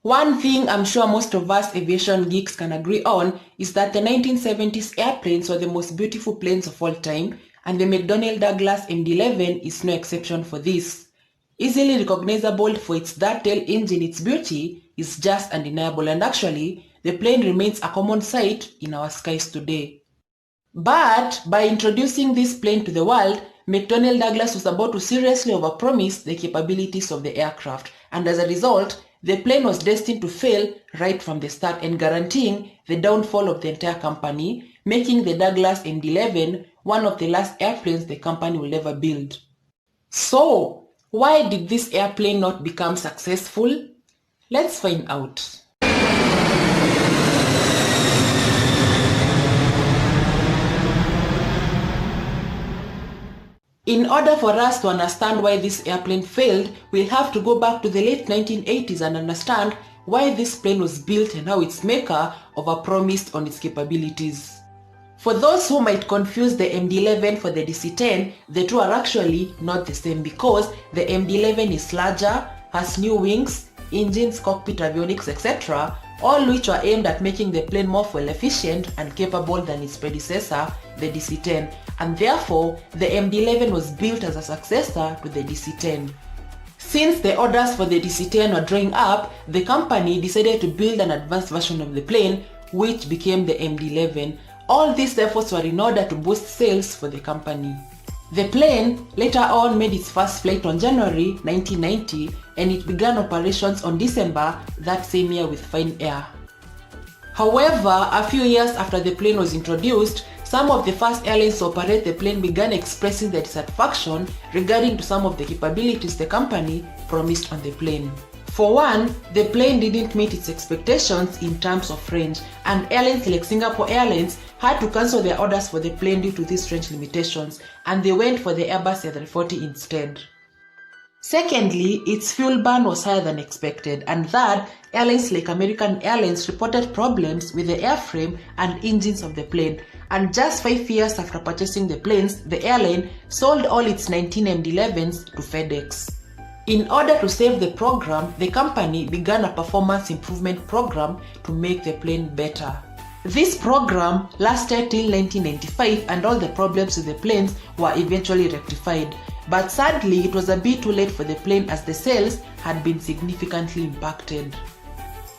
One thing I'm sure most of us aviation geeks can agree on is that the 1970s airplanes were the most beautiful planes of all time, and the McDonnell Douglas MD-11 is no exception for this. Easily recognizable for its dovetail engine, its beauty is just undeniable, and actually, the plane remains a common sight in our skies today. But by introducing this plane to the world, McDonnell Douglas was about to seriously overpromise the capabilities of the aircraft, and as a result, the plane was destined to fail right from the start and guaranteeing the downfall of the entire company, making the Douglas MD-11 one of the last airplanes the company will ever build. So, why did this airplane not become successful? Let's find out. In order for us to understand why this airplane failed, we'll have to go back to the late 1980s and understand why this plane was built and how its maker overpromised on its capabilities. For those who might confuse the MD-11 for the DC-10, the two are actually not the same because the MD-11 is larger, has new wings, engines, cockpit avionics, etc., all which were aimed at making the plane more fuel efficient and capable than its predecessor, the DC-10, and therefore the MD-11 was built as a successor to the DC-10. Since the orders for the DC-10 were drying up, the company decided to build an advanced version of the plane, which became the MD-11. All these efforts were in order to boost sales for the company. The plane later on made its first flight on January 1990, and it began operations on December that same year with Fine Air. However, a few years after the plane was introduced, some of the first airlines to operate the plane began expressing their dissatisfaction regarding to some of the capabilities the company promised on the plane. For one, the plane didn't meet its expectations in terms of range, and airlines like Singapore Airlines had to cancel their orders for the plane due to these range limitations, and they went for the Airbus A340 instead. Secondly, its fuel burn was higher than expected, and third, airlines like American Airlines reported problems with the airframe and engines of the plane, and just 5 years after purchasing the planes, the airline sold all its 19 MD-11s to FedEx. In order to save the program, the company began a performance improvement program to make the plane better. This program lasted till 1995 and all the problems with the planes were eventually rectified. But sadly, it was a bit too late for the plane as the sales had been significantly impacted.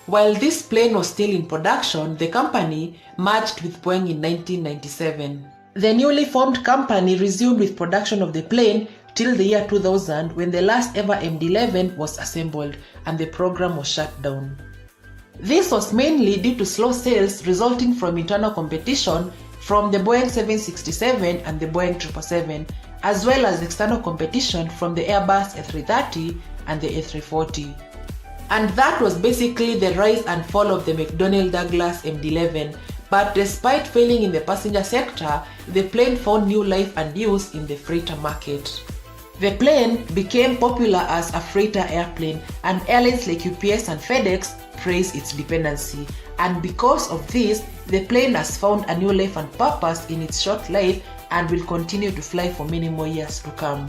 While this plane was still in production, the company merged with Boeing in 1997. The newly formed company resumed with production of the plane till the year 2000 when the last ever MD-11 was assembled and the program was shut down. This was mainly due to slow sales resulting from internal competition from the Boeing 767 and the Boeing 777, as well as external competition from the Airbus A330 and the A340. And that was basically the rise and fall of the McDonnell Douglas MD-11. But despite failing in the passenger sector, the plane found new life and use in the freighter market. The plane became popular as a freighter airplane, and airlines like UPS and FedEx praised its dependency. And because of this, the plane has found a new life and purpose in its short life and will continue to fly for many more years to come.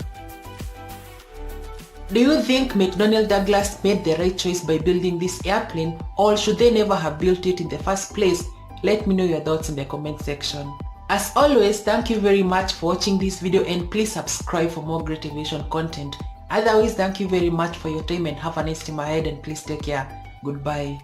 Do you think McDonnell Douglas made the right choice by building this airplane, or should they never have built it in the first place? Let me know your thoughts in the comment section. As always, thank you very much for watching this video, and please subscribe for more great aviation content. Otherwise, thank you very much for your time and have a nice time ahead, and please take care. Goodbye.